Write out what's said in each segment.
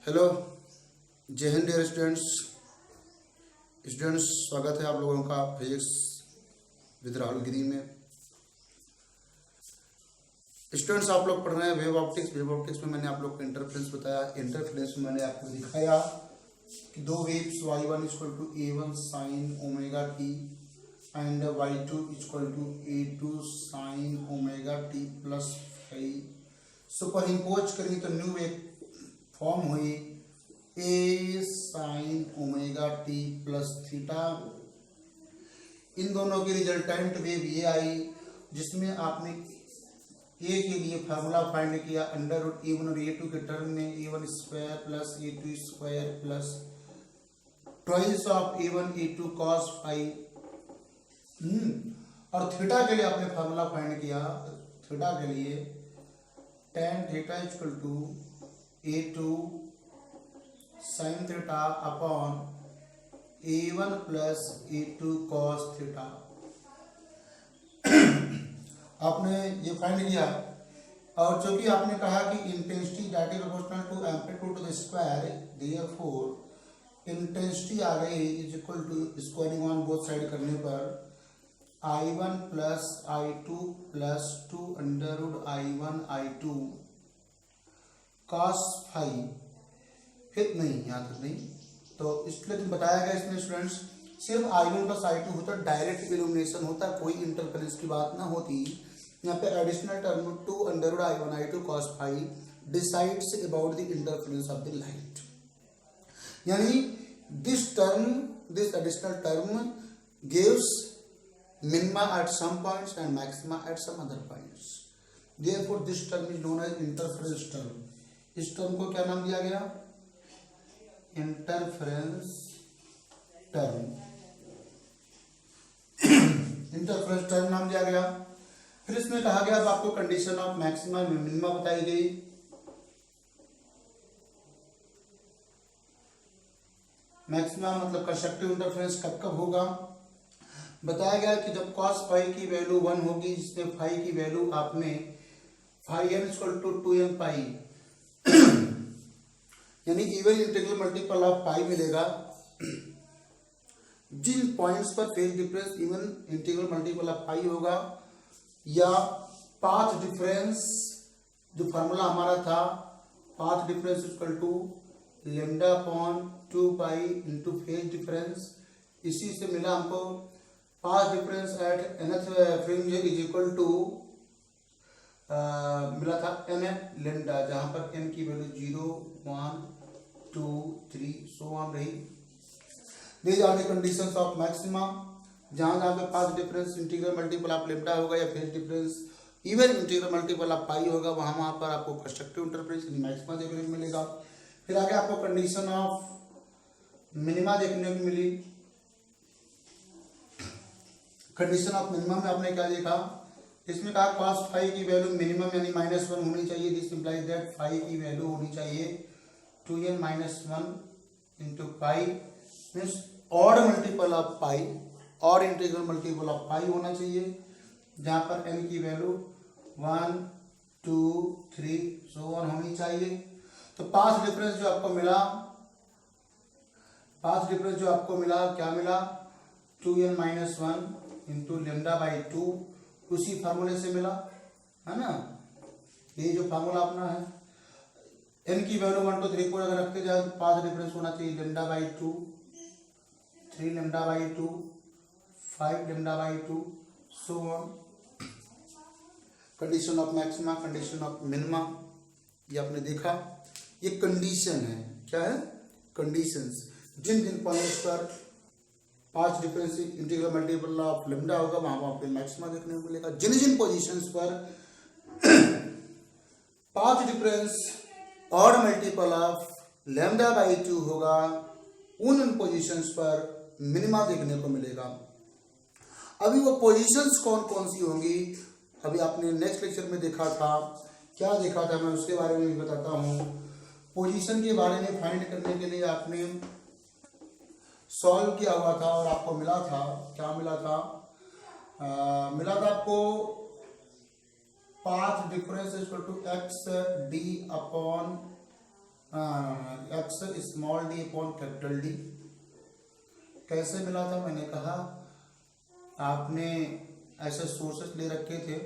Hello, जय Hind dear students, स्वागत है आप लोगों का फिजिक्स विद राहुल गिरी में। स्टूडेंट्स, आप लोग पढ़ रहे हैं वेव ऑप्टिक्स में मैंने आप लोग को इंटरफेरेंस बताया। इंटरफेरेंस में मैंने आपको दिखाया कि दो waves y1 equal to a1 sine omega T and y2 equal to a2 sine omega T plus phi superimpose करेंगे तो न्यू वेव फॉर्म हुई A sine omega T plus theta. इन दोनों की रिजल्टेंट वेव ये आई जिसमें आपने ए के लिए फार्मूला फाइंड किया अंडर रूट ए1 और ए2 के टर्म में A1 square plus A2 square plus twice of A1 A2 cos five. और थीटा के लिए आपने फार्मूला फाइंड किया। थीटा के लिए tan theta equal to a2 sin theta upon a1 plus a2 cos theta. आपने ये फाइंड किया और चूंकि आपने कहा कि intensity that is proportional to amplitude to the square, therefore intensity आ गई is equal to squaring on both side करने पर I1 plus I2 plus 2 under root I1 I2 cos phi. फिर नहीं, यहाँ तक नहीं, तो इसलिए बताया गया इसमें स्टूडेंट्स सिर्फ I1 प्लस I2 होता, डायरेक्ट इल्यूमिनेशन होता, कोई इंटरफेरेंस की बात ना होती। यहाँ पे additional term 2 under root I1 I2 cos phi decides about the interference of the light. यानी this additional term gives minima at some points and maxima at some other points. Therefore, this term is known as interference term. इस term को क्या नाम दिया गया? Interference term. Interference term नाम दिया गया। फिर इसमें कहा गया अब आपको कंडीशन ऑफ मैक्सिमा मिनिमा बताई गई। मैक्सिमा मतलब कंस्ट्रक्टिव इंटरफेरेंस कब कब होगा बताया गया कि जब cos फाइव की वैल्यू 1 होगी, जिसमें फाइव की वैल्यू आपने phi N equal to 2n pi यानी even integral multiple of pi मिलेगा। जिन पॉइंट्स पर phase difference even integral multiple of pi होगा या पाथ डिफरेंस, जो फार्मूला हमारा था path difference equal to lambda upon 2 pi into phase difference, इसी से मिला हमको path difference at nth fringe is equal to मिला था n लैम्डा, जहां पर n की वैल्यू 0 1 2 3 सो ऑन रही। These are the conditions of maxima. जहां जहां पे path difference integral multiple of lambda होगा या phase difference even integral multiple of pi होगा, वहां पर आपको कंस्ट्रक्टिव इंटरफेरेंस मैक्सिमा देखने को मिलेगा। फिर आगे आपको कंडीशन ऑफ मिनिमा देखने को मिली। कंडीशन ऑफ मिनिमम में आपने क्या देखा, इसमें कहा cos फाइव की वैल्यू मिनिमम यानी -1 होनी चाहिए। दिस इंप्लाइज दैट फाइव की वैल्यू होनी चाहिए 2n - 1 into pi means odd multiple of pi और इंटीग्रल मल्टीपल ऑफ पाई होना चाहिए, जहां पर n की वैल्यू 1 2 3 सो ऑन होनी चाहिए। तो पाथ डिफरेंस जो आपको मिला क्या मिला 2n - 1 इंटू लेमडा बाई 2, उसी फार्मूले से मिला है ना। ये जो फार्मूला अपना है n की वैल्यू 1 2 3 को अगर रखते जाए तो पाथ डिफरेंस होना चाहिए lambda by 2 3 lambda by 2 5 lambda by 2 so on. Condition of maxima, condition of minima, ये आपने देखा। ये कंडीशन है, क्या है कंडीशंस। जिन जिन पॉइंट्स पर path difference integral multiple of lambda होगा वहां पे मैक्सिमा देखने को मिलेगा। जिन जिन पोजीशंस पर path difference odd multiple of lambda by 2 होगा उन पोजीशंस पर मिनिमा देखने को मिलेगा। अभी वो पोजीशंस कौन कौन सी होंगी अभी आपने नेक्स्ट लेक्चर में देखा था। क्या देखा था मैं उसके बारे में भी बताता हूँ। पोजीशन के बारे में फाइंड करने के लिए आपने सॉल्व किया हुआ था और आपको मिला था, क्या मिला था आपको path difference equal to x d upon x small d upon capital D. कैसे मिला था? मैंने कहा आपने ऐसे सोर्सेस ले रखे थे,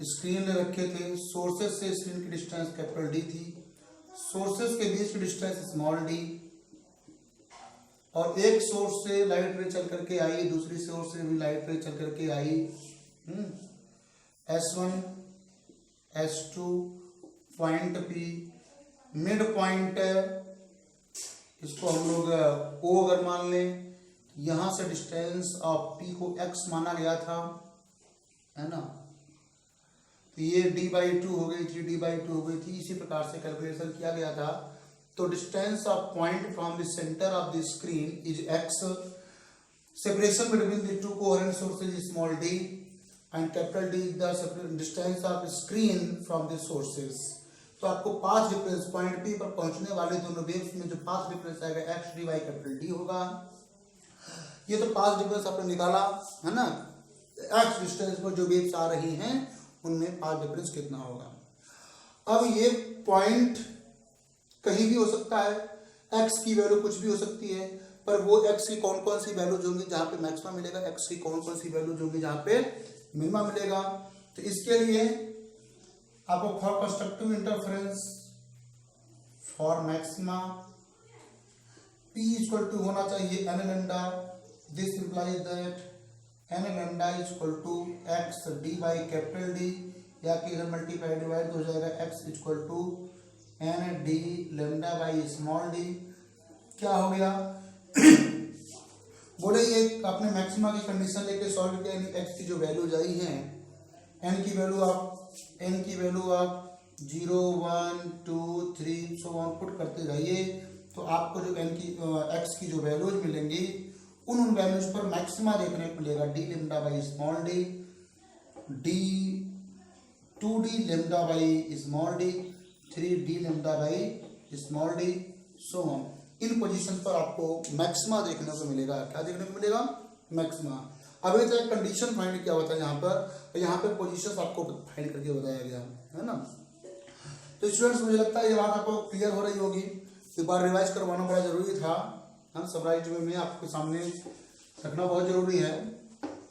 स्क्रीन ले रखे थे, सोर्सेस से स्क्रीन की डिस्टेंस कैपिटल डी थी, सोर्सेस के बीच की डिस्टेंस स्मॉल डी, और एक सोर्स से लाइट रे चल करके आई, दूसरी सोर्स से भी लाइट रे चल करके आई, S1 S2 point P, mid point इसको हम लोग O अगर मान लें, यहां से डिस्टेंस ऑफ P को x माना गया था, है ना, तो ये d/2 हो गई थी, d/2 हो गई थी, इसी प्रकार से कैलकुलेशन किया गया था। तो distance of point from the centre of the screen is x, separation between the two coherent sources is small d, and capital D is the distance of screen from the sources. तो आपको path difference point P पर पहुंचने वाले दोनों waves में जो path difference आएगा x dy capital D होगा। ये तो पाथ डिफरेंस आपने निकाला है ना, x डिस्टेंस पर जो वेव्स आ रही हैं उनमें पाथ डिफरेंस कितना होगा। अब ये पॉइंट कहीं भी हो सकता है, x की वैल्यू कुछ भी हो सकती है, पर वो x की कौन कौन सी वैल्यूज होंगी जहां पे मैक्सिमा मिलेगा, x की कौन कौन सी वैल्यूज होंगी जहां पे मिनिमा मिलेगा। तो इसके लिए आपको for constructive interference for maxima p equal to होना चाहिए n lambda, this implies that n lambda is equal to x d by capital D, या कि इधर मल्टीप्लाई डिवाइड हो जाएगा x equal to n d lambda by small d। क्या हो गया? बोले ये आपने मैक्सिमा की कंडीशन लेके सॉल्व किया, यानी x की जो वैल्यूज आई हैं, n की वैल्यू आप 0 1 2 3 सो ऑन पुट करते जाइए, तो आपको जो x की जो वैल्यूज मिलेंगी उन वैल्यूज पर मैक्सिमा देखने को मिलेगा, d lambda by small d, d 2d lambda by small d, 3d lambda by small d, so on. In position पर आपको मैक्सिमा देखने को मिलेगा। क्या देखने को मिलेगा? मैक्सिमा। अब ये एक कंडीशन फाइंड किया होता है यहाँ पर पोजीशंस आपको फाइंड करके बताया गया है ना। तो स्टूडेंट्स मुझे लगता है ये बात आपको क्लियर हो रही होगी, एक बार रिवाइज करवाना बड़ा जरूरी था, समराइज में आपके सामने रखना बहुत जरूरी है,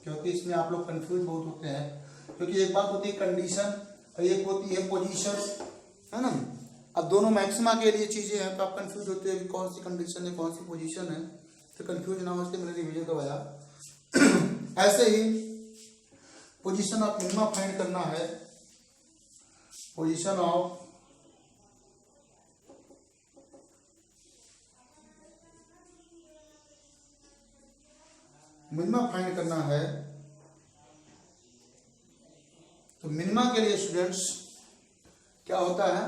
क्योंकि इसमें आप लोग कंफ्यूज बहुत होते हैं। क्योंकि एक बात होती है कंडीशन और एक होती है पोजीशन, है ना। अब दोनों मैक्सिमा के लिए चीजें हैं, तो आप कंफ्यूज होते हैं कि कौन सी कंडीशन है कौन सी पोजीशन है, तो कंफ्यूज ना हो इसलिए मैंने रिवीजन करवाया। ऐसे ही पोजीशन ऑफ मिनिमा फाइंड करना है, पोजीशन ऑफ मिनिमा फाइंड करना है। तो मिनिमा के लिए स्टूडेंट्स क्या होता है?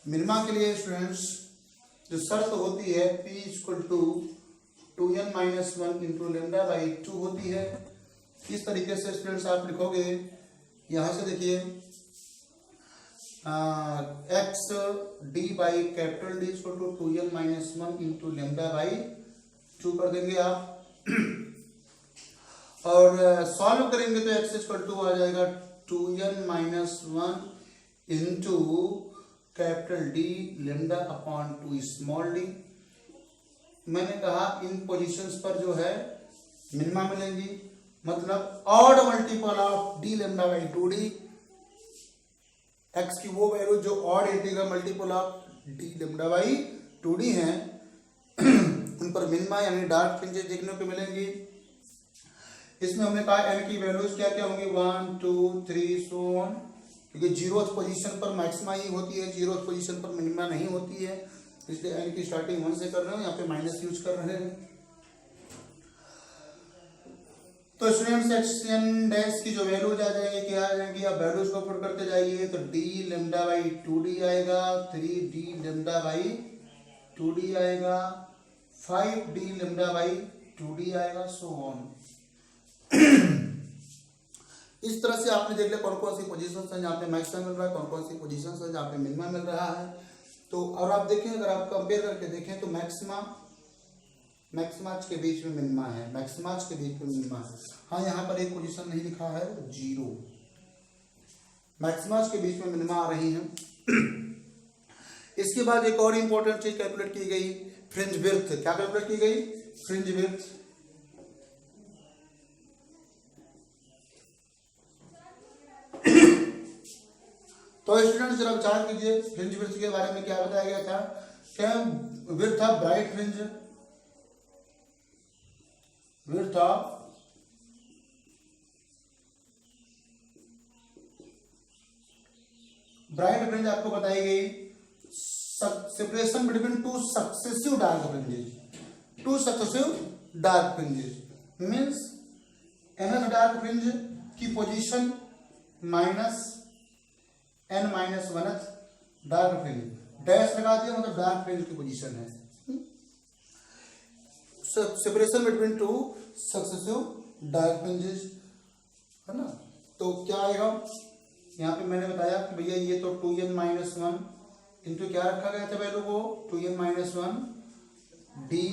मिनिमा के लिए स्टूडेंट्स जो शर्त होती है p equal to 2n minus 1 into lambda by 2 होती है। इस तरीके से स्टूडेंट्स आप लिखोगे, यहां से देखिए x d by capital D equal to 2n minus 1 into lambda by 2 कर देंगे आप, और सॉल्व करेंगे तो x इक्वल टू आ जाएगा 2n minus 1 into capital D lambda upon 2 small d। मैंने कहा इन पोजीशंस पर जो है मिनिमा मिलेंगी, मतलब odd multiple of d lambda by 2d, x की वो वैल्यू जो odd integral multiple of d lambda by 2d हैं उन पर मिनिमा यानी डार्क फ्रिंजेस देखने को मिलेंगी। इसमें हमने कहा n की वैल्यूज क्या क्या होंगी 1 2 3 सो ऑन, क्योंकि जीरोथ पोजीशन पर मैक्सिमा ही होती है, जीरोथ पोजीशन पर मिनिमा नहीं होती है, इसलिए n की स्टार्टिंग 1 से कर रहे हो, यहाँ पे माइनस यूज कर रहे हैं। तो स्टूडेंट्स एक्सएन डैश की जो वैल्यूज आ जाएंगे क्या आ जाएंगी, आप वैल्यूज को पुट करते जाइए, तो d लेमडा बाई 2d आएगा, 3d लेमडा बाई 2d आएगा, 5d लेमडा बाई 2d आएगा, सो ऑन। इस तरह से आपने देख लिया कौन कौन सी पोजीशन है जहाँ पे मैक्सिमम मिल रहा है, कौन कौन सी पोजीशन है जहाँ पे मिनिमा मिल रहा है। तो और आप देखें, अगर आप कंपेयर करके देखें तो मैक्सिमाज के बीच में मिनिमा है, मैक्सिमाज के बीच में मिनिमा है। हाँ, यहाँ पर एक पोजीशन नहीं लिखा है 0, मैक्सिमास के बीच में मिनिमा आ रही हैं। इसके बाद एक और इंपॉर्टेंट चीज कैलकुलेट की गई, फ्रिंज विड्थ। क्या कैलकुलेट की गई? Fringe width. तो स्टूडेंट्स जरा विचार कीजिए, फ्रिंज विड्थ के बारे में क्या बताया गया था? क्या width of bright fringe, width of bright fringe आपको बताई गई separation between two successive dark fringes, two successive dark fringes means nth dark fringe की position minus n minus वनथ dark fringe, dash लगा दिया मतलब डार्क फ्रिंज की position है। Separation between two successive dark fringes है ना। तो क्या आएगा यहाँ पे? मैंने बताया कि भैया ये तो 2n माइनस वन इंटू क्या रखा गया था वैल्यू को? 2n minus one D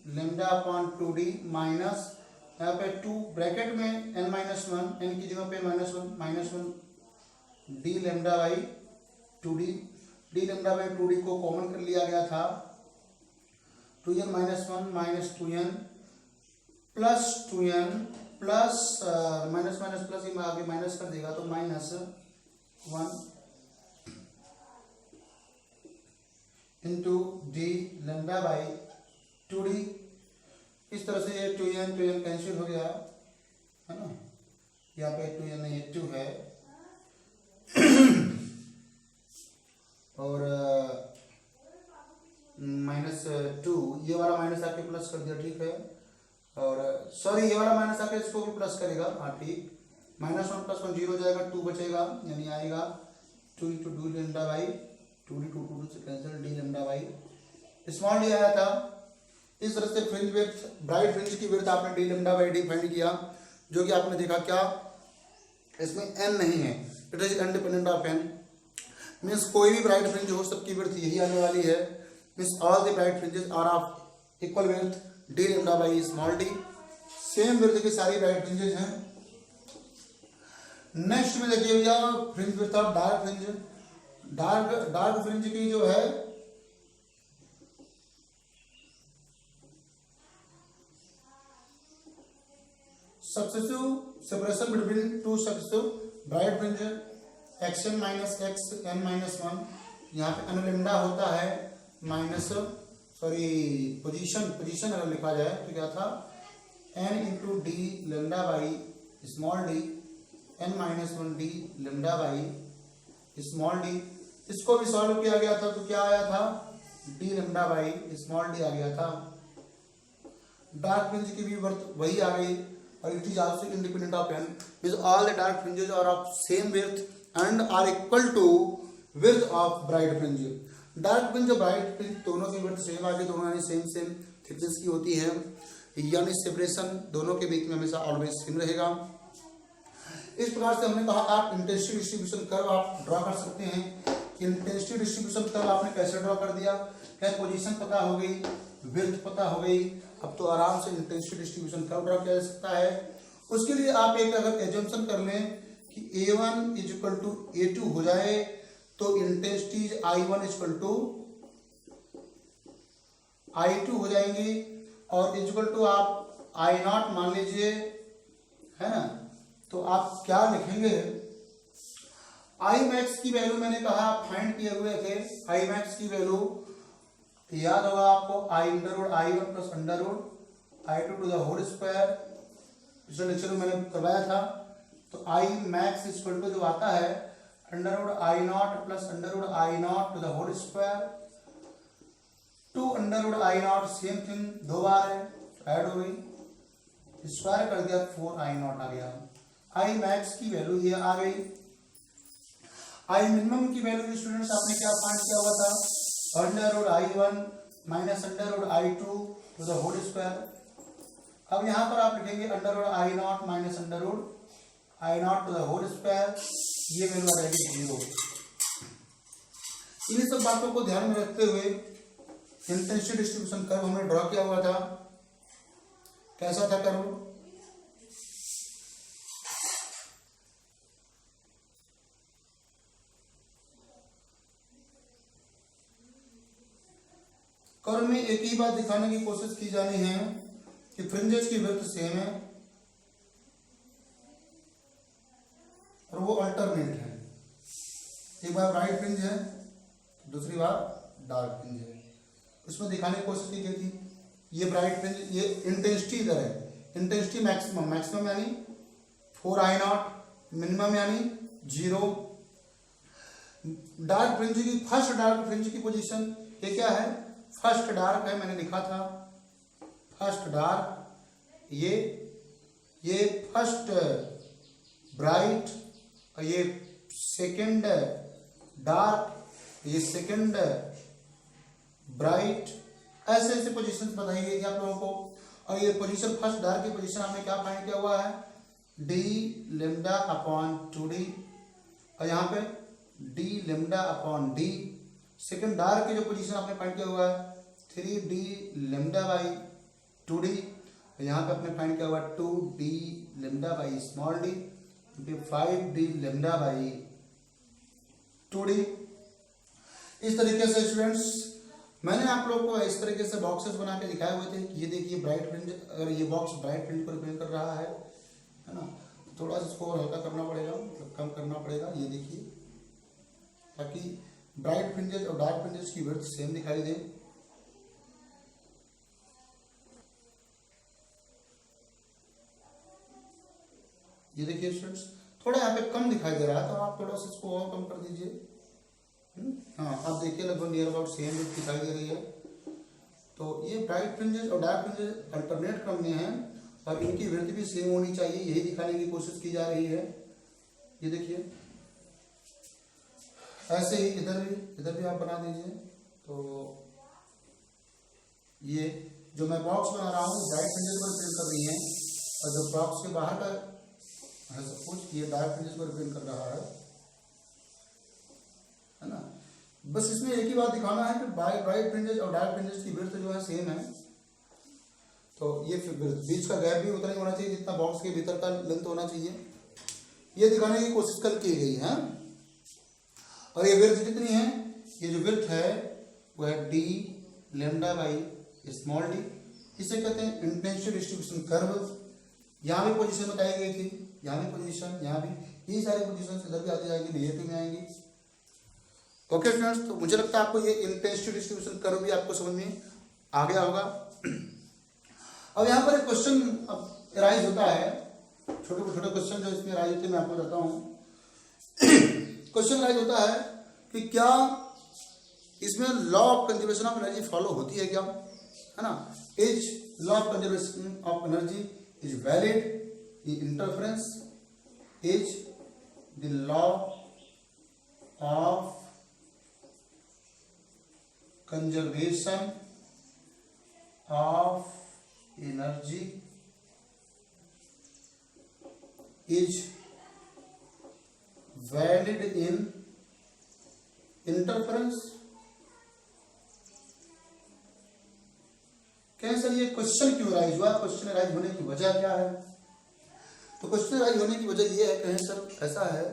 lambda upon 2d minus यहाँ पे 2 ब्रैकेट में n माइनस वन, n की जगह पे minus one D lambda by 2d, D lambda by 2d को कॉमन कर लिया गया था। 2n minus one minus 2n plus 2n plus minus minus plus ही आगे माइनस कर देगा तो minus 1 into D lambda by 2d। इस तरह से ये 2n कैंसिल हो गया है ना, यहाँ पे 2n ये 2 है और माइनस 2 ये वाला माइनस आके प्लस कर दिया, ठीक है। और सॉरी ये वाला माइनस आके इसको भी प्लस करेगा, हाँ ठीक। माइनस 1 प्लस 1 जीरो हो जाएगा, 2 बचेगा यानी आएगा 2 इंटू 2 लेमडा बाई 2d, 2 से cancel, D lambda by small D आया था। इस तरह से फ्रिंज विड्थ, ब्राइट फ्रिंज की विड्थ आपने D lambda by D find किया, जो कि आपने देखा क्या इसमें n नहीं है, it is independent of n। Means कोई भी ब्राइट फ्रिंज हो सबकी विड्थ यही आने वाली है। Means all the bright fringes are of equal width D lambda by small D, same width की सारी ब्राइट फ्रिंजेस हैं। नेक्स्ट में देखिए भैया fringe width of dark fringe. Dark fringe की जो है successive separation between two successive bright fringe xn minus x n minus one, यहाँ पे n लेमडा होता है माइनस सॉरी पोजीशन अगर लिखा जाए तो क्या था n into D lambda by small D, n minus one D lambda by small D. इसको भी सॉल्व किया गया था तो क्या आया था? D lambda by small D आ गया था। डार्क फ्रिंज की भी वर्थ वही आ गई और it is also independent of n, means all the dark fringes are of same width and are equal to width of bright fringe. Dark fringe और ब्राइट फ्रिंज दोनों की विड्थ सेम आगे, दोनों यानी सेम थिकनेस की होती है, यानी सेपरेशन दोनों के बीच में हमेशा ऑलवेज सेम रहेगा। इस प्रकार से हमने कहा आप इंटेंसिटी डिस्ट्रीब्यूशन कर्व आप ड्रॉ कर सकते हैं। इंटेंसिटी डिस्ट्रीब्यूशन कर्व आपने कैसे ड्रॉ कर दिया? क्या पोजीशन पता हो गई, विड्थ पता हो गई, अब तो आराम से इंटेंसिटी डिस्ट्रीब्यूशन कर्व ड्रॉ किया जा सकता है। उसके लिए आप एक अगर एजम्पशन कर लें कि A1 is equal to A2 हो जाए तो intensity I1 is equal to I2 हो जाएंगी और इज इक्वल टू आप I0 मान लीजिए, है ना। तो आप क्या लिखेंगे? आई मैक्स की वैल्यू मैंने कहा फाइंड किए हुए थे, आई मैक्स की वैल्यू याद होगा आपको, I under root I1 plus under root I2 to the whole square, पिछले लेक्चर में मैंने करवाया था। तो आई मैक्स इक्वल टू जो आता है under root I0 plus under root I0 to the whole square, two under root I0 same thing, दो बार है ऐड हो गई, स्क्वायर कर दिया 4I0 आ गया। आई मैक्स की वैल्यू ये आ गई। आई मिनिमम की वैल्यू स्टूडेंट्स आपने क्या फाइंड किया हुआ था? Under root I1 minus under root I2 to the whole square. अब यहाँ पर आप लिखेंगे under root I0 minus under root I0 to the whole square, ये वैल्यू आ जाएगी 0। इन सब बातों को ध्यान में रखते हुए इंटेंसिटी डिस्ट्रीब्यूशन कर्व हमने ड्रॉ किया हुआ था। कैसा था कर्व? कर्व में एक ही बात दिखाने की कोशिश की जानी है कि फ्रिंजेस की विड्थ सेम है और वो अल्टरनेट है। एक बार ब्राइट फ्रिंज है, दूसरी बार डार्क फ्रिंज है। उसमें दिखाने की कोशिश की गई थी ये ब्राइट फ्रिंज, ये इंटेंसिटी इधर है, इंटेंसिटी मैक्सिमम, मैक्सिमम यानी 4I0, मिनिमम यानी 0। डार्क फ्रिंज की, फर्स्ट डार्क फ्रिंज की पोजीशन ये क्या है, फर्स्ट डार्क है, मैंने लिखा था फर्स्ट डार्क, ये फर्स्ट ब्राइट और ये सेकंड डार्क, ये सेकंड ब्राइट, ऐसे ऐसे पोजीशन बताई गई थी आप लोगों को। और ये पोजीशन फर्स्ट डार्क की पोजीशन आपने क्या फाइंड किया हुआ है, d लेमडा अपॉन 2d, और यहाँ पे d lambda upon d। Second dark की जो पोजीशन आपने फाइंड किया हुआ है 3d लेमडा बाई 2d, और यहाँ पे आपने फाइंड किया हुआ 2d lambda by small d, 5d lambda by 2d। इस तरीके से स्टूडेंट्स मैंने आप लोग को इस तरीके से बॉक्सेस बना के दिखाए हुए थे कि ये देखिए ब्राइट फ्रिंज, अगर ये बॉक्स ब्राइट फ्रिंज को रिप्रेजेंट कर रहा है ना, थोड़ा सा इसको और हल्का करना पड़ेगा, मतलब कम करना पड़ेगा, ये देखिए, ताकि ब्राइट फ्रिंजेस और डार्क फ्रिंजेस की विड्थ सेम दिखाई दे। ये देखिए स्टूडेंट्स, थोड़ा यहाँ पे कम दिखाई दे रहा है, तो आप थोड़ा सा इसको और कम कर दीजिए। हाँ, आप देखिए लगभग नियर अबाउट सेम दिखाई दे रही है। तो ये ब्राइट फ्रिंजेस और डार्क फ्रिंजेस अल्टरनेट क्रम में हैं और इनकी विड्थ भी सेम होनी चाहिए, यही दिखाने की कोशिश की जा रही है। ये देखिए, ऐसे ही इधर भी आप बना दीजिए। तो ये जो मैं बॉक्स बना रहा हूँ ब्राइट फ्रिंजेस को रिप्रेजेंट कर रही है, और जो बॉक्स के बाहर का है सपोज ये डार्क फ्रिंजेस को रिप्रेजेंट कर रहा है ना। बस इसमें एक ही बात दिखाना है कि ब्राइट फ्रिंजेस और डार्क फ्रिंजेस की विड्थ जो है सेम है। तो ये बीच का गैप भी उतना ही होना चाहिए जितना बॉक्स के भीतर का लेंथ होना चाहिए, ये दिखाने की कोशिश कर की गई है। और ये विड्थ कितनी है, ये जो विड्थ है वो है d lambda by small d, इसे कहते हैं इंटेंसिटी डिस्ट्रीब्यूशन कर्व। यहाँ भी पोजीशन बताई गई थी, यहाँ भी पोजीशन, यहाँ भी, ये सारी पोजीशन इधर भी आती जाएंगी, नेगेटिव में आएंगी। ओके फ्रेंड्स, तो मुझे लगता है आपको ये इंटेंसिटी डिस्ट्रीब्यूशन कर्व भी आपको समझ में आ गया होगा। अब यहाँ पर एक क्वेश्चन राइज होता है, छोटे छोटे क्वेश्चन जो इसमें राइज होते हैं मैं आपको बताता हूँ। क्वेश्चन राइज होता है कि क्या इसमें law of conservation of energy follow होती है क्या, है ना। Is law of conservation of energy is valid, interference is the law of conservation of energy is valid in interference. क्या सर ये क्वेश्चन क्यों राइज हुआ, क्वेश्चन राइज होने की वजह क्या है। तो क्वेश्चन राइज होने की वजह ये है, कहें सर ऐसा है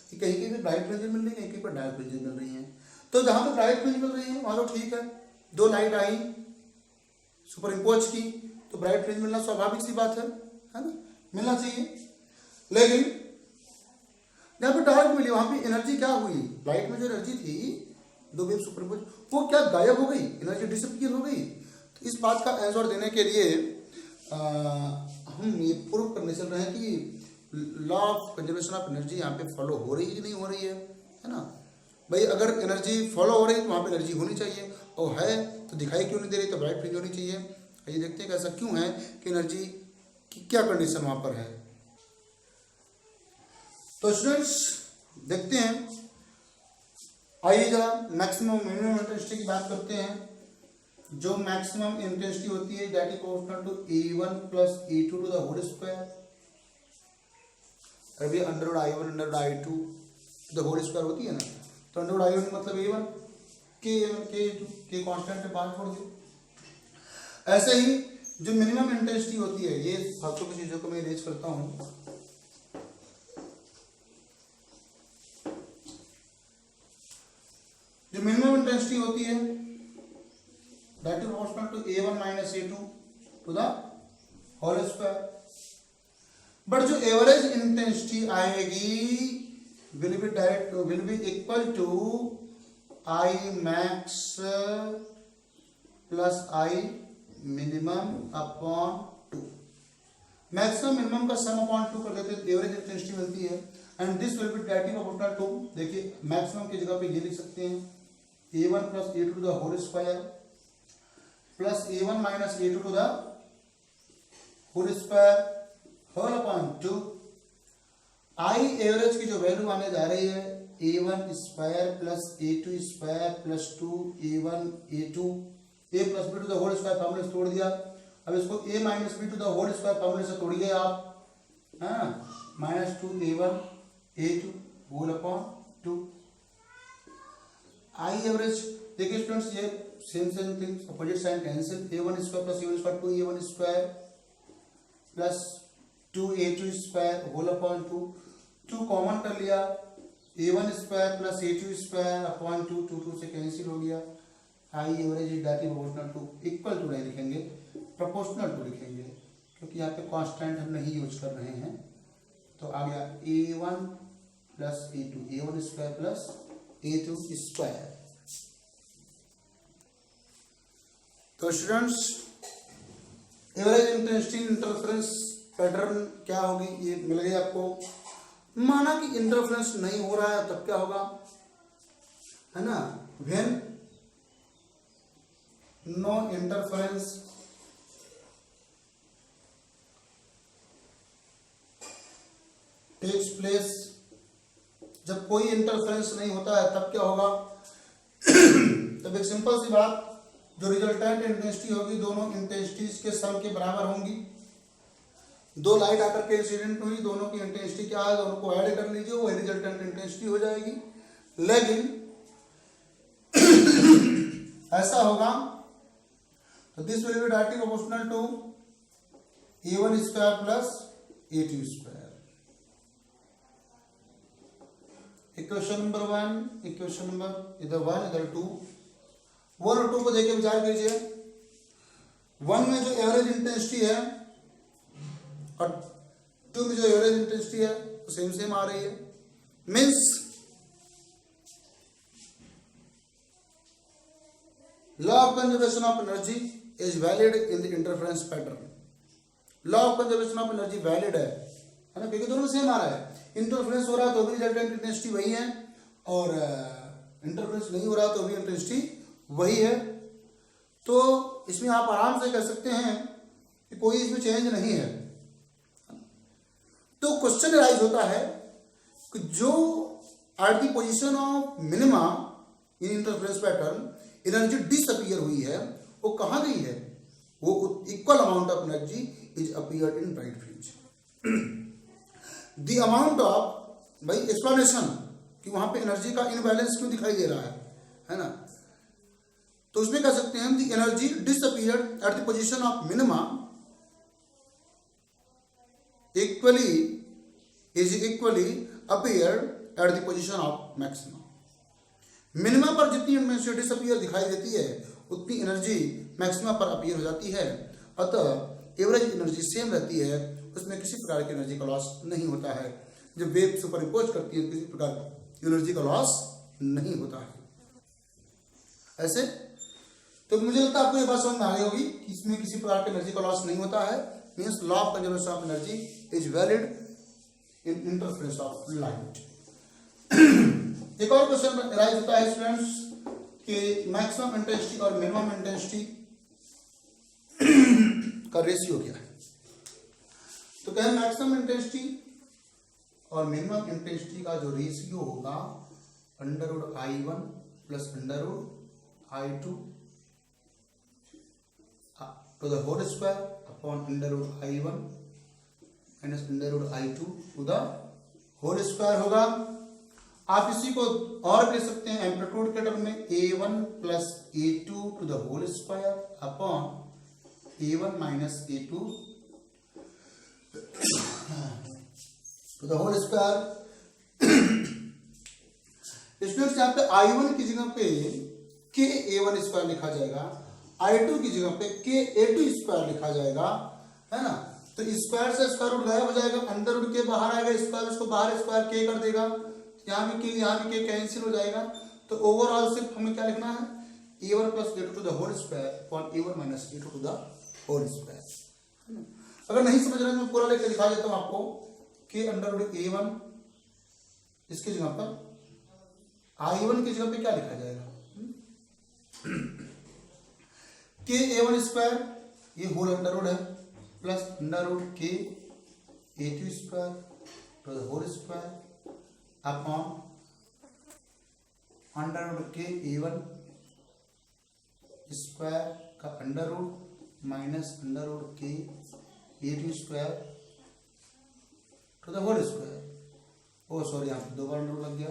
कि कहीं कहीं पे ब्राइट फ्रिंजेस मिल रही है, कहीं पर डार्क फ्रिंजेस मिल रही हैं। तो जहां पे ब्राइट फ्रिंज मिल रही है वहां तो ठीक है, दो लाइट आई सुपर इम्पोज की तो ब्राइट फ्रिंज मिलना स्वाभाविक सी बात है ना, मिलना चाहिए। लेकिन जहाँ पे डार्क मिली वहां पे एनर्जी क्या हुई, लाइट में जो एनर्जी थी दो वेव सुपर इम्पोज वो क्या गायब हो गई, एनर्जी डिसअपीयर हो गई। तो इस बात का आंसर देने के लिए हम ये प्रूव करने चल रहे हैं कि law of conservation of energy यहाँ पे फॉलो हो रही है कि नहीं हो रही है ना। भाई अगर एनर्जी फॉलो हो रही है तो वहाँ पे एनर्जी होनी चाहिए, और है तो दिखाई क्यों नहीं दे रही, तो ब्राइट फ्रिंज होनी चाहिए। ये देखते हैं कि ऐसा क्यों है कि एनर्जी की क्या कंडीशन वहाँ पर है। तो स्टूडेंट्स देखते हैं, आइए जरा मैक्सिमम मिनिमम इंटेंसिटी की बात करते हैं। जो मैक्सिमम इंटेंसिटी होती है that is proportional to A1 plus A2 to the whole square. अभी under I1 under I2 to the whole square होती है ना, तो अंडर I1 मतलब A1 K1 K2 K constant है, बाहर छोड़ दिए। ऐसे ही जो मिनिमम इंटेंसिटी होती है, ये फालतू की चीजों को मैं इरेज करता हूँ। जो मिनिमम इंटेंसिटी होती है that is a1 minus a2 to the whole square. But जो एवरेज इंटेंसिटी आएगी will be equal to I max plus I minimum upon 2. Maximum minimum का सम अपॉन 2 कर देते हैं, एवरेज इंटेंसिटी मिलती है। And this will be directly proportional to, देखिए maximum की जगह पे ये लिख सकते हैं a1 plus a2 to the whole square plus a1 minus a2 to the whole square whole upon 2। I average की जो वैल्यू आने जा रही है a1 square plus a2 square plus 2a1 a2 a plus b to the whole square फॉर्मूले से तोड़ दिया। अब इसको a minus b to the whole square फॉर्मूले से तोड़िए आप, हाँ, minus 2a1 a2 whole upon 2। I average देखिए स्टूडेंट्स, ये same thing, opposite sign cancel, a1 square plus a1 square 2a1 square plus 2a2 square whole upon 2, 2 common कर लिया, a1 square plus a2 square upon 2, 2 से cancel हो गया। I average is directly proportional to, equal to नहीं लिखेंगे, proportional to लिखेंगे, क्योंकि यहाँ पे कांस्टेंट हम नहीं यूज कर रहे हैं। तो आ गया a1 plus a2, a1 square plus a2 square. तो students average intensity interference pattern क्या होगी, ये मिल गई आपको। माना कि इंटरफेरेंस नहीं हो रहा है तब क्या होगा, है ना, when no interference takes place, जब कोई इंटरफेरेंस नहीं होता है तब क्या होगा। तब एक सिंपल सी बात, जो रिजल्टेंट इंटेंसिटी होगी दोनों इंटेंसिटीज के सम के बराबर होंगी। दो लाइट आकर के इंसिडेंट हुई, दोनों की इंटेंसिटी क्या है, दोनों को ऐड कर लीजिए, वो रिजल्टेंट इंटेंसिटी हो जाएगी। लेकिन ऐसा होगा तो this will be directly proportional to a1 square plus a2 square. Equation number 1, equation number इधर 1 इधर 2, 1 और 2 को देख के विचार कीजिए। 1 में जो एवरेज इंटेंसिटी है और 2 में जो एवरेज इंटेंसिटी है वो सेम सेम आ रही है। Means law of conservation of energy is valid in the interference pattern. Law of conservation of energy valid है ना, क्योंकि दोनों सेम आ रहा है। इंटरफेरेंस हो रहा है तो भी रिजल्टेंट इंटेंसिटी वही है, और इंटरफेरेंस नहीं हो रहा तो भी इंटेंसिटी वही है। तो इसमें आप आराम से कह सकते हैं कि कोई इसमें चेंज नहीं है। तो क्वेश्चन राइज होता है कि जो at the position of minima in interference pattern energy disappear हुई है, वो कहां गई है, वो equal amount of energy is appeared in bright fringe. The amount of, भाई एक्सप्लेनेशन कि वहां पे एनर्जी का इनबैलेंस क्यों दिखाई दे रहा है ना। तो उसमें कह सकते हैं the energy disappeared at the position of minima equally appeared at the position of maximum. Minima पर जितनी एनर्जी डिसअपीयर दिखाई देती है उतनी एनर्जी मैक्सिमा पर अपीयर हो जाती है। अतः एवरेज एनर्जी सेम रहती है, उसमें किसी प्रकार की एनर्जी का लॉस नहीं होता है। जब वेव सुपर इम्पोज करती है किसी प्रकार एनर्जी का लॉस नहीं होता है। ऐसे तो मुझे लगता है आपको ये बात समझ में आ गई होगी कि इसमें किसी प्रकार की एनर्जी का लॉस नहीं होता है। Means law of conservation of energy is valid in interference of light. एक और क्वेश्चन राइज होता है स्टूडेंट्स कि मैक्सिमम इंटेंसिटी और मिनिमम इंटेंसिटी का रेशियो क्या है। तो क्या है, मैक्सिमम इंटेंसिटी और मिनिमम इंटेंसिटी का जो रेशियो होगा √I1 plus √I2 to the whole square upon √I1 minus √I2 to the whole square होगा। आप इसी को और लिख सकते हैं एम्पलीट्यूड के टर्म में A1 plus A2 to the whole square upon A1 minus A2 to the whole square. Students यहाँ पे I1 की जगह पे के A1 स्क्वायर लिखा जाएगा I2 की जगह पे KA2 स्क्वायर लिखा जाएगा, है ना। तो स्क्वायर से स्क्वायर रूट गायब हो जाएगा, अंदर रूट के बाहर आएगा स्क्वायर, उसको बाहर स्क्वायर के कर देगा, यहाँ भी के यहाँ भी के कैंसिल हो जाएगा। तो ओवरऑल सिर्फ हमें क्या लिखना है, a1 plus a2 to the whole square upon a1 minus a2 to the whole square. अगर नहीं समझ रहे मैं पूरा लेकर दिखा देता हूं आपको कि अंडर रूट a1 इसकी जगह पर i1 की जगह पे क्या लिखा जाएगा, के a1 स्क्वायर ये होल अंडर रूट है प्लस अंडर रूट के a2 square to the whole square upon under root के a1 स्क्वायर का under root minus under root के a2 square to the whole square. Oh sorry यहाँ पे दो बार under root लग गया।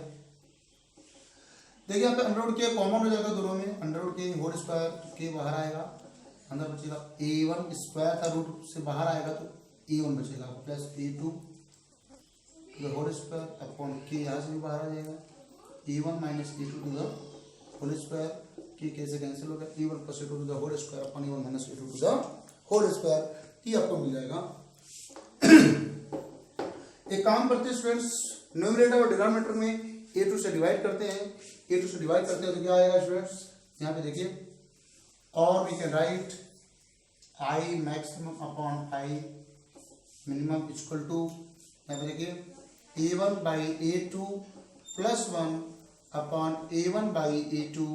देखिए यहाँ पे अंडर रूट के कॉमन हो जाएगा दोनों में, अंडर रूट के होल स्क्वायर के बाहर आएगा, अंदर बचेगा a1 स्क्वायर का रूट से बाहर आएगा तो a1 बचेगा plus a2 to the whole square upon के यहाँ से भी बाहर आ जाएगा a1 minus a2 to the whole square, के कैसे कैंसिल होगा, a1 plus a2 to the whole square upon a1 minus a2 to the whole square, ये आपको मिल जाएगा। एक काम करते हैं स्टूडेंट्स, न्यूमरेटर और डिनोमिनेटर में a2 से डिवाइड करते हैं, a2 से डिवाइड करते हैं तो क्या आएगा स्टूडेंट्स, यहाँ पे देखिए, और we can write i maximum upon i minimum equal to, यहाँ पे देखिए a1 by a2 plus 1 upon a1 by a2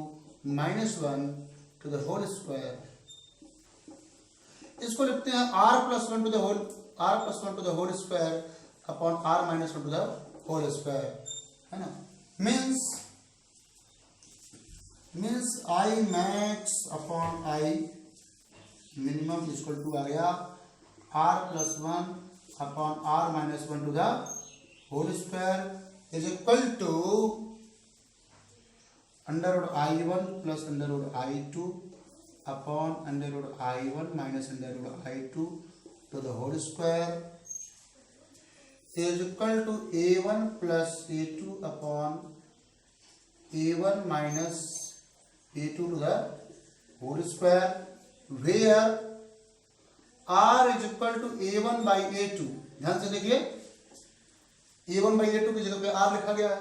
minus 1 to the whole square. इसको लिखते हैं r plus 1 to the whole square upon r minus 1 to the whole square, है ना। Means i max upon i minimum equal to आ गया r plus 1 upon r minus 1 to the whole square is equal to under root i1 plus under root i2 upon under root i1 minus under root i2 to the whole square is equal to a1 plus a2 upon a1 minus a2 to the whole square, where r is equal to a1 by a2। ध्यान से देखिए a1 by a2 की जगह पे r लिखा गया है,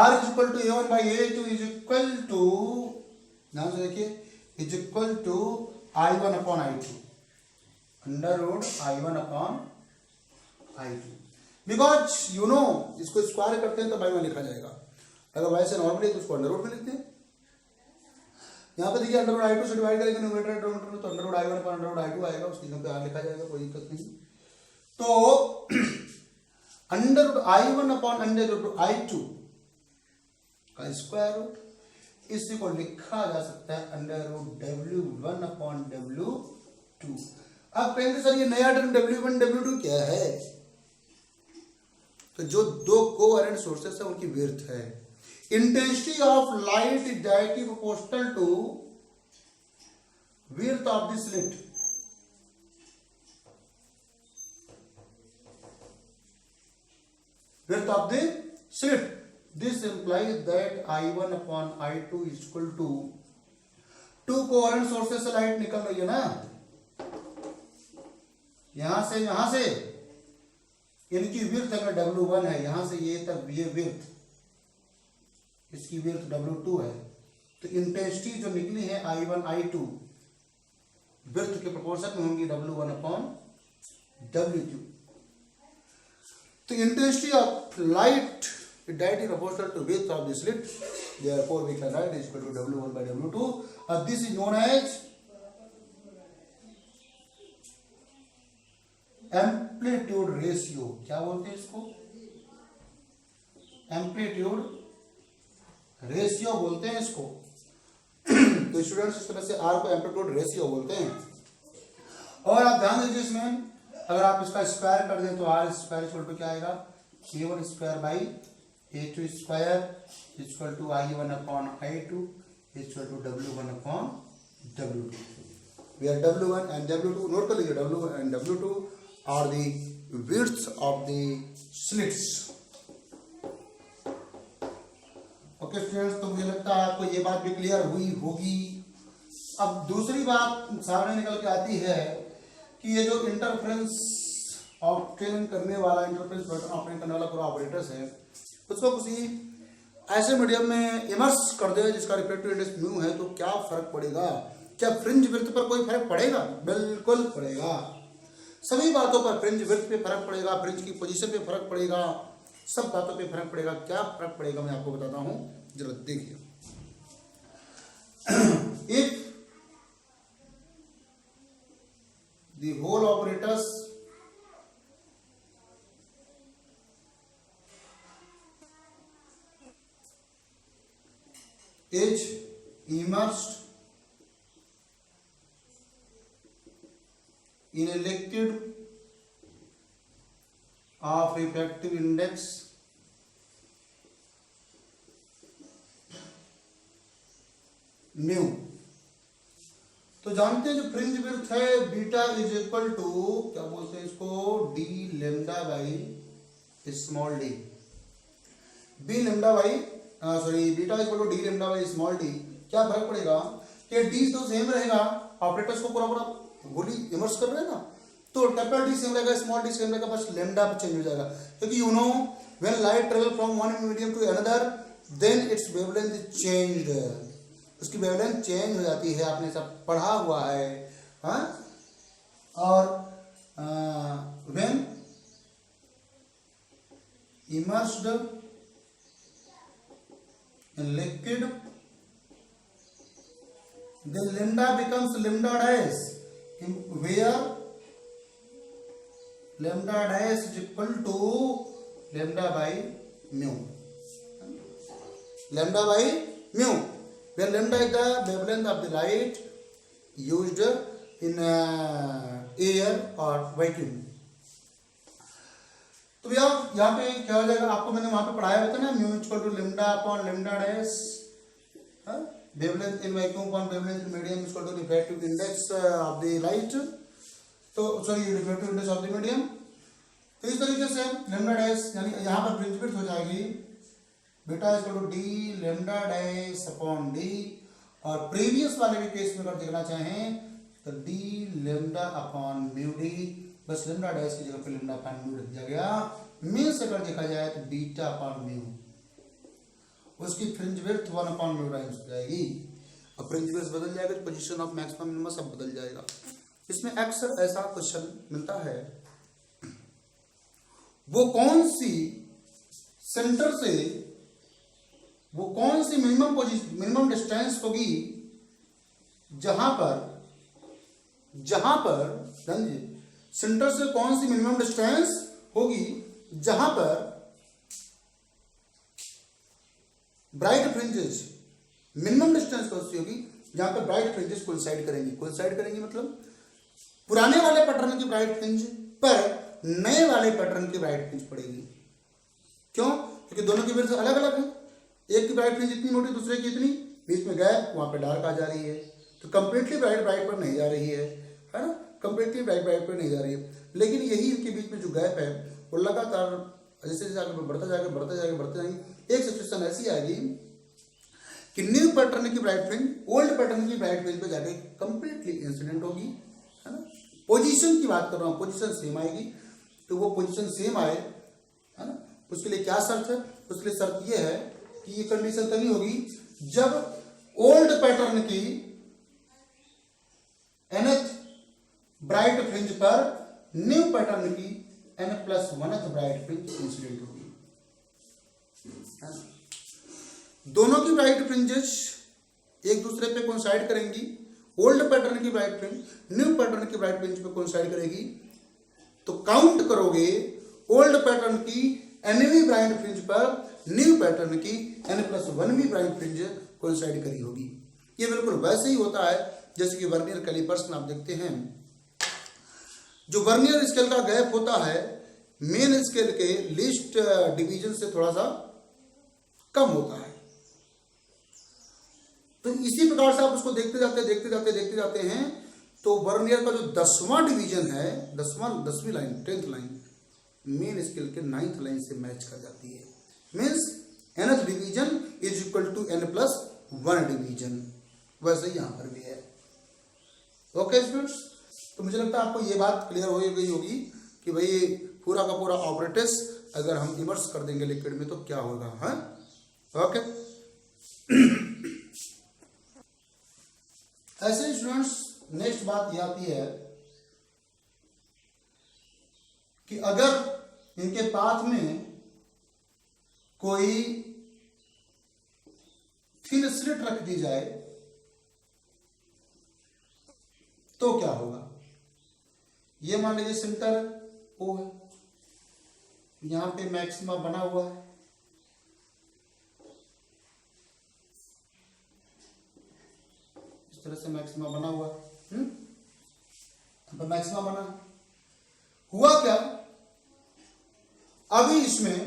r is equal to a1 by a2 is equal to, ध्यान से देखिए, is equal to i1 upon i2 under root i1 upon i2, because you know इसको स्क्वायर करते हैं तो बाई में लिखा जाएगा, अगर बाई से नॉर्मली तो उसको अंडर रूट में लिखते हैं। यहाँ पे देखिए अंडर रूट i2 से डिवाइड करेंगे न्यूमरेटर डिनोमिनेटर तो अंडर रूट i1 पर अंडर रूट i2 आएगा, उसकी जगह पे r लिखा जाएगा, कोई दिक्कत नहीं। तो under root i1 upon under root i2 का स्क्वायर रूट, इसी को लिखा जा सकता है under root w1 upon w2। आप कहेंगे सर ये नया टर्म w1 w2 क्या है, तो जो दो कोवेलेंट सोर्सेस है उनकी विड्थ है। Intensity of light is directly proportional to width of the slit. Width of the slit, this implies that i1 upon i2 is equal to, two coherent sources से light निकल रही है ना, यहां से इनकी विड्थ अगर W1 है, यहां से ये तक ये विड्थ, इसकी विड्थ W2 है, तो इंटेंसिटी जो निकली है I1 I2 विड्थ के प्रोपोर्शन में होंगी W1 अपॉन W2। तो intensity of light is directly proportional to width of the slit, therefore we can write is equal to W1 by W2, and this is known as amplitude ratio. क्या बोलते हैं इसको, amplitude ratio बोलते हैं इसको। तो students इस तरह से आर को एम्पलीट्यूड रेशियो बोलते हैं। और आप ध्यान दीजिए इसमें, अगर आप इसका स्क्वायर कर दें तो आर स्क्वायर इक्वल टू क्या आएगा, a1 square by a2 square equal to i1 upon i2 equal to w1 upon w2। Where w1 and w2, note कर लीजिए, w1 and w2 are the widths of the slits। Okay students, तो मुझे लगता है आपको ये बात भी क्लियर हुई होगी अब दूसरी बात सामने निकल के आती है कि ये जो इंटरफ्रेंस ऑप्टेन करने वाला, इंटरफ्रेंस पैटर्न ऑप्टेन करने वाला पूरा ऑपरेटर्स है, उसको किसी ऐसे मीडियम में इमर्स कर दे जिसका रिफ्लेक्टिव इंडेक्स म्यू है, तो क्या फर्क पड़ेगा? क्या फ्रिंज विड्थ पर कोई फर्क पड़ेगा? बिल्कुल पड़ेगा। सभी बातों पर, फ्रिंज विड्थ पे फर्क पड़ेगा, फ्रिंज की पोजीशन पे फर्क पड़ेगा, सब बातों पे फर्क पड़ेगा। क्या फर्क पड़ेगा मैं आपको बताता हूं, जरा देखिए। If the whole apparatus is immersed in a liquid of refractive index mu, तो जानते हैं जो फ्रिंज विड्थ है बीटा इज इक्वल टू, क्या बोलते हैं इसको, D lambda by small D. B lambda by beta equal to D lambda by small D. क्या फर्क पड़ेगा कि डी तो सेम रहेगा, ऑपरेटर्स को पूरा पूरा गोली इमर्स कर रहे हैं ना, तो कैपिटल डी सेम रहेगा, स्मॉल डी सेम रहेगा, बस लेमडा पे चेंज हो जाएगा। क्योंकि you know when light travel from one medium to another then its wavelength is changed, उसकी वेवलेंथ चेंज हो जाती है, आपने सब पढ़ा हुआ है। हाँ, और when immersed in liquid the lambda becomes lambda dash, where lambda dash is equal to lambda by mu, lambda by mu, where lambda is the wavelength of the light used in air or vacuum। तो भैया यहाँ पे क्या हो जाएगा, आपको मैंने वहां पे पढ़ाया होता ना, mu equal to lambda upon lambda dash, wavelength in vacuum upon wavelength in medium equal to refractive index of the light, तो sorry refractive index of the medium. तो इस तरीके से लेमडा डैश यानी यहाँ पर फ्रिंज विड्थ हो जाएगी beta equal to D lambda dash upon D, और प्रीवियस वाले के केस में अगर देखना चाहें तो D lambda upon mu D, बस लेमडा डैश की जगह पे लेमडा अपॉन म्यू रख दिया गया। म्यू से अगर देखा जाए तो बीटा अपॉन म्यू, उसकी fringe width 1 upon mu times हो जाएगी। अब फ्रिंज विड्थ बदल जाएगा तो पोजीशन ऑफ मैक्सिमम मिनिमम सब बदल जाएगा। इसमें अक्सर ऐसा क्वेश्चन मिलता है, वो कौन सी सेंटर से वो कौन सी मिनिमम पोजीशन मिनिमम डिस्टेंस होगी जहां पर समझिए, सेंटर से कौन सी मिनिमम डिस्टेंस होगी जहां पर ब्राइट फ्रिंजेस, मिनिमम डिस्टेंस कौन सी होगी जहां पर ब्राइट फ्रिंजेस कोइंसाइड करेंगी मतलब पुराने वाले पैटर्न की ब्राइट फ्रिंज पर नए वाले पैटर्न की ब्राइट फ्रिंज पड़ेगी। क्यों? क्योंकि दोनों की विड्थ अलग अलग है, एक की ब्राइट फ्रिंज इतनी मोटी, दूसरे की इतनी, बीच में गैप, वहां पे डार्क आ जा रही है, तो कंप्लीटली ब्राइट पर नहीं जा रही है ना, कंप्लीटली ब्राइट पर नहीं जा रही है। लेकिन यही इनके बीच में जो गैप है वो लगातार जैसे जैसे आगे बढ़ता जाएगा, एक सिचुएशन ऐसी आएगी कि न्यू पैटर्न की ब्राइट फ्रिंज ओल्ड पैटर्न की ब्राइट फ्रिंज पे जाके कंप्लीटली इंसिडेंट होगी, है ना। पोजीशन की बात कर रहा हूँ, पोजीशन सेम आएगी, तो वो पोजीशन सेम आए, है ना, उसके लिए क्या शर्त है? उसके लिए शर्त ये है कि ये कंडीशन तभी होगी जब ओल्ड पैटर्न की nth ब्राइट फ्रिंज पर न्यू पैटर्न की n+1th ब्राइट फ्रिंज इंसिडेंट होगी। दोनों की ब्राइट फ्रिंजेस एक दूसरे पे कोइंसाइड करेंगी, ओल्ड पैटर्न की ब्राइट फ्रिंज न्यू पैटर्न की ब्राइट फ्रिंज पे कोइंसाइड करेगी, तो काउंट करोगे ओल्ड पैटर्न की nवीं ब्राइट फ्रिंज पर न्यू पैटर्न की n+1वीं ब्राइट फ्रिंज कोइंसाइड करी होगी। ये बिल्कुल वैसे ही होता है जैसे कि वर्नियर कैलिपर्स में आप देखते हैं, जो वर्नियर स्केल का गैप होता है मेन स्केल के लीस्ट डिवीजन से थोड़ा सा कम होता है। तो इसी प्रकार से आप उसको देखते जाते हैं, तो वर्नियर का जो 10वां डिवीजन है, 10वीं line 10th line main scale के 9th लाइन से मैच कर जाती है। Means nth division is equal to n+1 division. वैसे ही यहां पर भी है। ओके स्टूडेंट्स, तो मुझे लगता है आपको ये बात क्लियर हो गई होगी कि भाई पूरा का पूरा ऑपरेटर्स अगर हम इमर्स कर देंगे लिक्विड में तो क्या होगा। हाँ ओके। ऐसे स्टूडेंट्स नेक्स्ट बात ये आती है कि अगर इनके पाथ में कोई थिन स्लिट रख दी जाए तो क्या होगा। ये मान लीजिए सेंटर ओ है, यहां पे मैक्सिमा बना हुआ है, इस तरह से मैक्सिमा बना हुआ है। तो मैक्सिमा बना हुआ क्या, अभी इसमें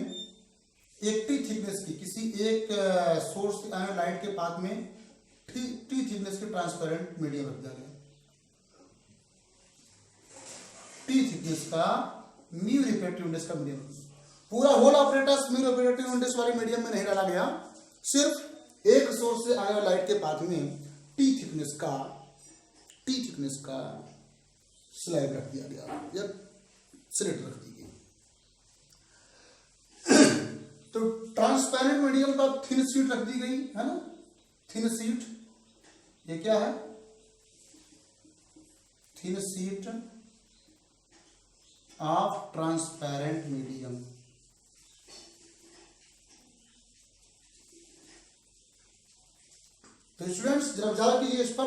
एक टी थिकनेस की किसी एक सोर्स लाइट के पाथ में टी थिकनेस की ट्रांसपेरेंट मीडियम रख दिया गया। टी थिकनेस का म्यू रिफ्रैक्टिव इंडेक्स का मीडियम, पूरा whole apparatus mu refractive index वाले मीडियम में नहीं डाला गया, सिर्फ एक सोर्स से आने वाले लाइट के पाथ में टी थिकनेस का स्लैब रख दिया गया या स्लिट रख दी गई। तो ट्रांसपेरेंट मीडियम का थिन शीट रख दी गई है ना, थिन शीट। ये क्या है, thin sheet of transparent medium. तो स्टूडेंट्स जरा विचार कीजिए इस पर।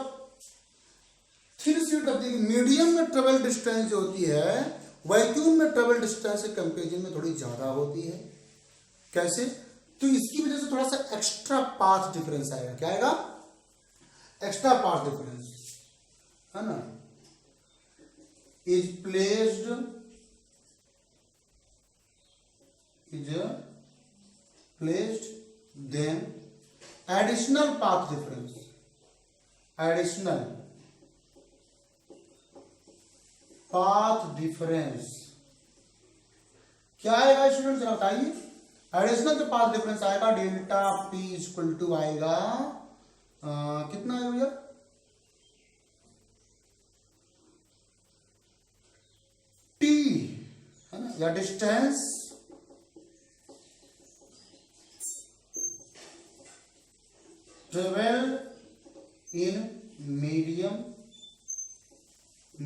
थिन शीट रख दी गई, मीडियम में ट्रेवल डिस्टेंस जो होती है वैक्यूम में ट्रेवल डिस्टेंस के कंपेरिजन में थोड़ी ज्यादा होती है। कैसे, तो इसकी वजह से थोड़ा सा एक्स्ट्रा पाथ डिफरेंस आएगा। क्या आएगा, एक्स्ट्रा पाथ डिफरेंस है ना, is placed then additional path difference, additional path difference क्या आएगा स्टूडेंट जरा बताइए। एडिशनल जो पाथ डिफरेंस आएगा डेल्टा पी इक्वल टू आएगा कितना आएगा भैया, टी है ना, या distance travel in medium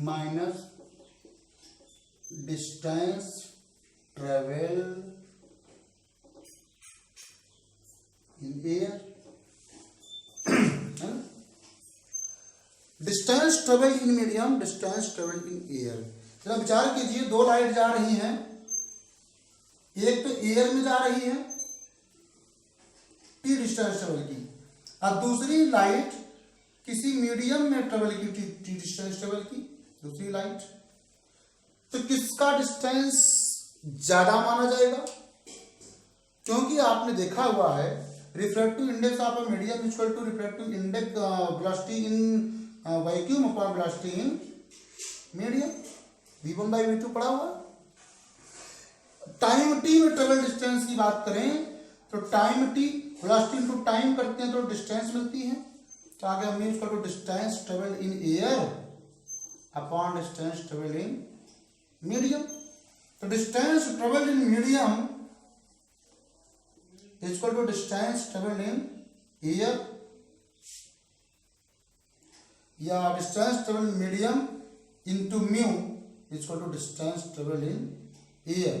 minus distance travel in air. Distance travel in medium, distance travel in air. जरा विचार कीजिए, दो लाइट जा रही हैं, एक तो एयर में जा रही है टी डिस्टेंस ट्रेवल की, और दूसरी लाइट किसी मीडियम में ट्रेवल की टी डिस्टेंस ट्रेवल की दूसरी लाइट। तो किसका डिस्टेंस ज्यादा माना जाएगा, क्योंकि आपने देखा हुआ है refractive index of a medium equal to refractive index velocity in vacuum upon velocity in medium, v1 by v2 पढ़ा हुआ। टाइम टी में ट्रेवल डिस्टेंस की बात करें तो time T velocity into time करते हैं तो डिस्टेंस मिलती है। तो आगे हम यूज करो distance travel in air upon distance travel in medium. तो distance travel in medium equal to distance travel in air, या distance travel in medium into mu equal to distance travel in air.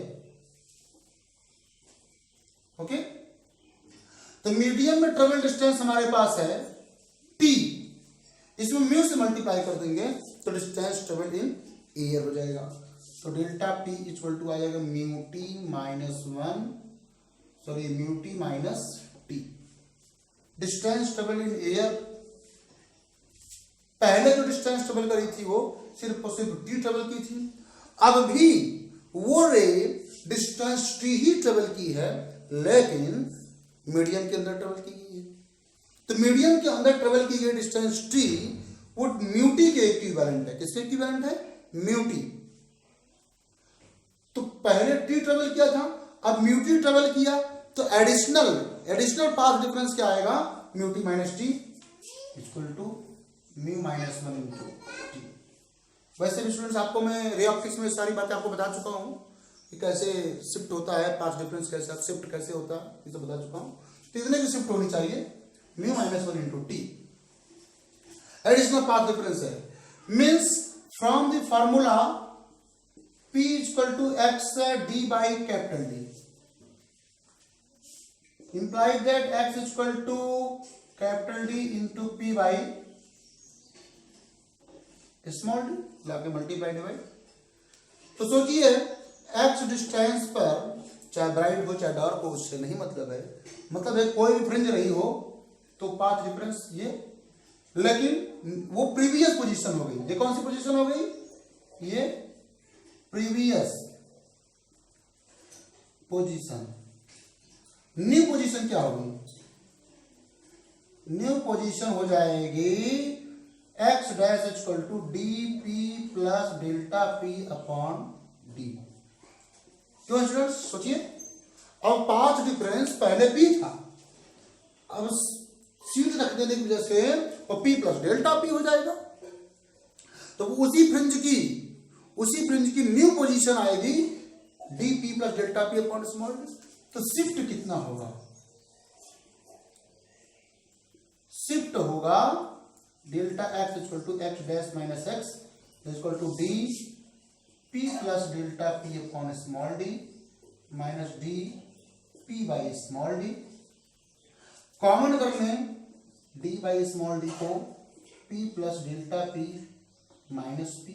Okay, तो medium में travel distance हमारे पास है T, इसमें mu से multiply कर देंगे तो डिस्टेंस ट्रेवल इन एयर हो जाएगा। तो डेल्टा पी इक्वल टू आ जाएगा mu T minus one, sorry mu T minus T. Distance travel in air, पहले जो डिस्टेंस ट्रेवल करी थी वो सिर्फ और सिर्फ टी ट्रेवल की थी, अब भी वो रे डिस्टेंस टी ही ट्रेवल की है लेकिन मीडियम के अंदर ट्रेवल की गई है। तो मीडियम के अंदर ट्रेवल की गई डिस्टेंस टी वो म्यू टी के इक्विवेलेंट है। किसके इक्विवेलेंट है, म्यू टी। तो पहले टी ट्रेवल किया था, अब म्यू टी ट्रेवल किया, तो एडिशनल पाथ डिफरेंस क्या आएगा, mu T minus T equal to mu minus one into T. वैसे भी स्टूडेंट्स आपको मैं रे ऑप्टिक्स में सारी बातें आपको बता चुका हूँ कि कैसे शिफ्ट होता है, पाथ डिफरेंस कैसे, शिफ्ट कैसे होता है, ये सब बता चुका हूँ। तो इतने की शिफ्ट होनी चाहिए, mu minus one into T. Additional path difference है, means from the formula P equal to x D by capital D, implies that x equal to capital D into P by small D, लाके multiply divide. तो सोचिए x distance पर, चाहे bright हो चाहे dark हो, उससे नहीं मतलब है, मतलब है कोई भी फ्रिंज रही हो तो पाथ डिफरेंस ये, लेकिन वो प्रीवियस पोजीशन हो गई। ये कौन सी पोजीशन हो गई? ये प्रीवियस पोजीशन। न्यू पोजीशन क्या होगी? न्यू पोजीशन हो जाएगी x dash equal to D P plus delta P upon D. क्यों स्टूडेंट्स सोचिए, अब पाथ डिफरेंस पहले पी था, अब सीट रख देने की वजह से और पी प्लस डेल्टा पी हो जाएगा। तो उसी फ्रिंज की न्यू पोजीशन आएगी D P plus delta P upon small D. तो शिफ्ट कितना होगा? शिफ्ट होगा delta x equal to x dash minus x equal to D P plus delta P upon small D minus D P by small D. Common कर लें D by small D को, P plus delta P minus P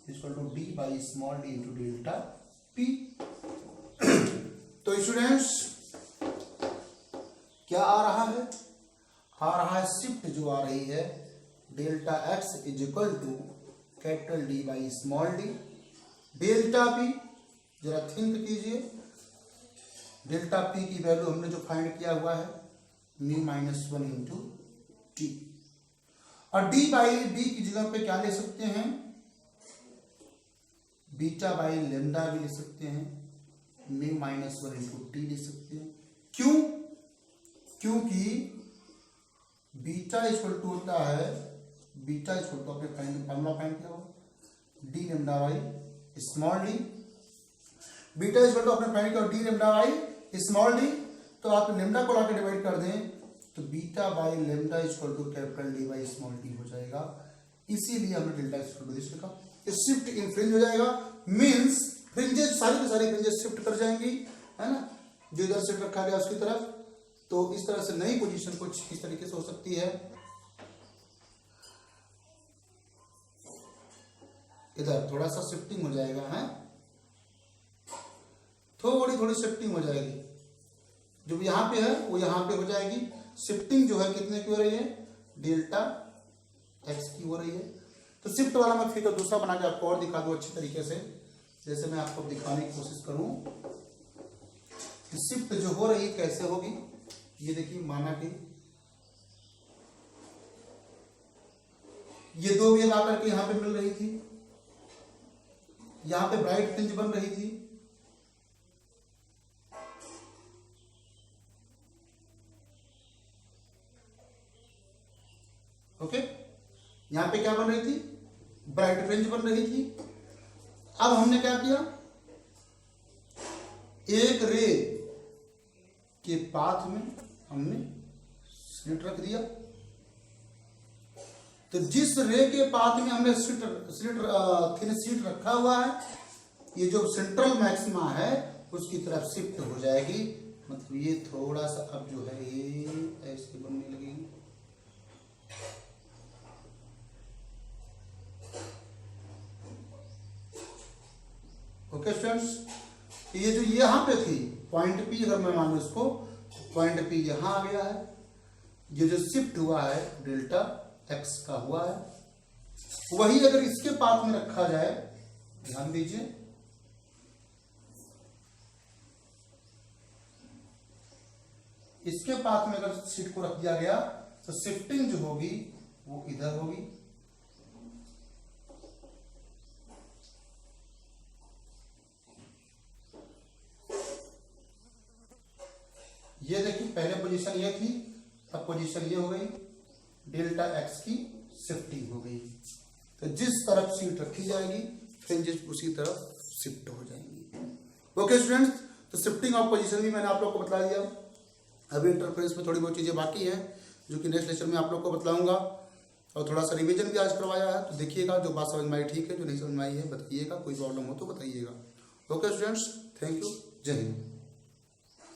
equal to D by small D into delta P. तो students क्या आ रहा है? आ रहा है shift जो आ रही है delta x is equal to capital D by small D delta P. जरा थिंक कीजिए, डेल्टा पी की वैल्यू हमने जो फाइंड किया हुआ है mu minus one into T, और डी बाई डी की जगह पे क्या ले सकते हैं? बीटा बाई लेमडा भी ले सकते हैं, mu minus one into T ले सकते हैं। क्यों? क्योंकि बीटा इक्वल टू होता है, बीटा इक्वल टू अपने फॉर्मूला फाइंड किया होगा D lambda by small D. Beta equal to अपने फाइंड किया D lambda by small D. तो आप लेमडा को लाके डिवाइड कर दें तो beta by lambda equal to capital D by small D हो जाएगा। इसीलिए हमने डेल्टा इक्वल टू दिस लिखा। शिफ्ट इन फ्रिंज हो जाएगा, मींस फ्रिंजेस सारी की सारी फ्रिंजेस शिफ्ट कर जाएंगी, है ना, जो इधर शिफ्ट रखा गया उसकी तरफ। तो इस तरह से नई पोजीशन कुछ इस तरीके से हो सकती है, इधर थोड़ा सा शिफ्टिंग हो जाएगा, है थोड़ी थोड़ी शिफ्टिंग हो जाएगी। जो यहाँ पे है वो यहाँ पे हो जाएगी। शिफ्टिंग जो है कितने की हो रही है? डेल्टा एक्स की हो रही है। तो शिफ्ट वाला मैं फिगर दूसरा बना के आपको और दिखा दूं अच्छी तरीके से, जैसे मैं आपको दिखाने की कोशिश करूं कि शिफ्ट जो हो रही कैसे होगी। ये देखिए, माना कि ये दो वेव आकर के यहां पे मिल रही थी, यहां पे ब्राइट फ्रिंज बन रही थी, ओके। यहां पे क्या बन रही थी? ब्राइट फ्रिंज बन रही थी। अब हमने क्या किया? एक रे के पाथ में हमने स्लिट रख दिया। तो जिस रे के पाथ में हमने थिन स्लिट रखा हुआ है, ये जो सेंट्रल मैक्सिमा है उसकी तरफ शिफ्ट हो जाएगी। मतलब ये थोड़ा सा अब जो है ये ऐसे बनने लगेगी। ओके स्टूडेंट्स, ये जो यहां पे थी पॉइंट पी, अगर मैं मानूं इसको पॉइंट पी यहां आ गया है। ये जो शिफ्ट हुआ है डेल्टा एक्स का हुआ है, वही अगर इसके पाथ में रखा जाए, ध्यान दीजिए, इसके पाथ में अगर शीट को रख दिया गया तो शिफ्टिंग जो होगी वो इधर होगी। ये देखिए, पहले पोजीशन ये थी, अब पोजीशन ये हो गई डेल्टा एक्स की शिफ्टिंग हो गई। तो जिस तरफ सीट रखी जाएगी फ्रिंजेस उसी तरफ शिफ्ट हो जाएंगी। ओके स्टूडेंट्स, तो शिफ्टिंग ऑफ पोजीशन भी मैंने आप लोग को बता दिया। अभी इंटरफेरेंस में थोड़ी बहुत चीज़ें बाकी हैं जो कि नेक्स्ट लेक्चर में आप लोग को बतलाऊंगा, और थोड़ा सा रिवीजन भी आज करवाया है। तो देखिएगा, जो बात समझ में आई ठीक है, जो नहीं समझ में आई है बताइएगा, कोई प्रॉब्लम हो तो बताइएगा। ओके स्टूडेंट्स, थैंक यू, जय हिंद।